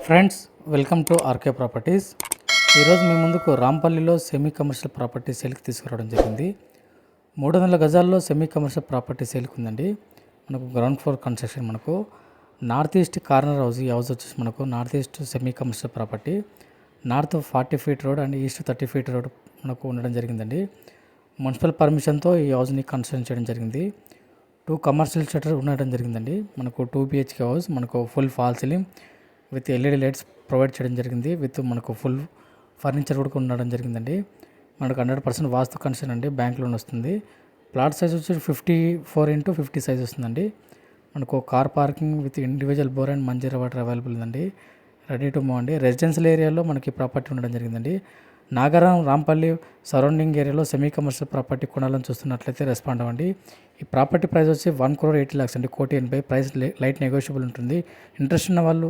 Friends, welcome to RK properties. ఈరోజు మీ ముందుకు రాంపల్లిలో సెమీ కమర్షియల్ ప్రాపర్టీ సేల్కి తీసుకురావడం జరిగింది. 300 గజాల్లో సెమీ కమర్షియల్ ప్రాపర్టీ సేల్కి ఉందండి. మనకు గ్రౌండ్ ఫ్లోర్ కన్స్ట్రక్షన్, మనకు నార్త్ ఈస్ట్ కార్నర్ హౌస్. ఈ హౌస్ వచ్చేసి మనకు north east semi commercial property. North 40 feet road and east 30 feet road మనకు ఉండడం జరిగిందండి. మున్సిపల్ పర్మిషన్తో ఈ హౌస్ని కన్స్ట్రక్షన్ చేయడం జరిగింది. 2 కమర్షియల్ షట్టర్ ఉండడం జరిగిందండి. మనకు 2 BHK హౌస్, మనకు full fall ceiling with LED lights provide చేయడం జరిగింది. విత్ మనకు ఫుల్ ఫర్నిచర్ కూడా ఉండడం జరిగిందండి. మనకు 100% వాస్తు కన్స్ట్రక్షన్ అండి. బ్యాంక్ లోన్ వస్తుంది. ప్లాట్ సైజ్ వచ్చి 54x50 సైజ్ వస్తుందండి. మనకు car parking with individual bore and Manjeera water available ఉందండి. రెడీ టు మూవ్ అండి. రెసిడెన్షియల్ ఏరియాలో మనకి ప్రాపర్టీ ఉండడం జరిగిందండి. నాగారం, రాంపల్లి సరౌండింగ్ ఏరియాలో సెమీ కమర్షియల్ ప్రాపర్టీ కొనాలని చూస్తున్నట్లయితే రెస్పాండ్ అవ్వండి. ఈ ప్రాపర్టీ ప్రైస్ వచ్చి 1,80,00,000 అండి. 1,80,00,000 ప్రైస్ లైట్ నెగోషియబుల్ ఉంటుంది. ఇంట్రెస్ట్ ఉన్న వాళ్ళు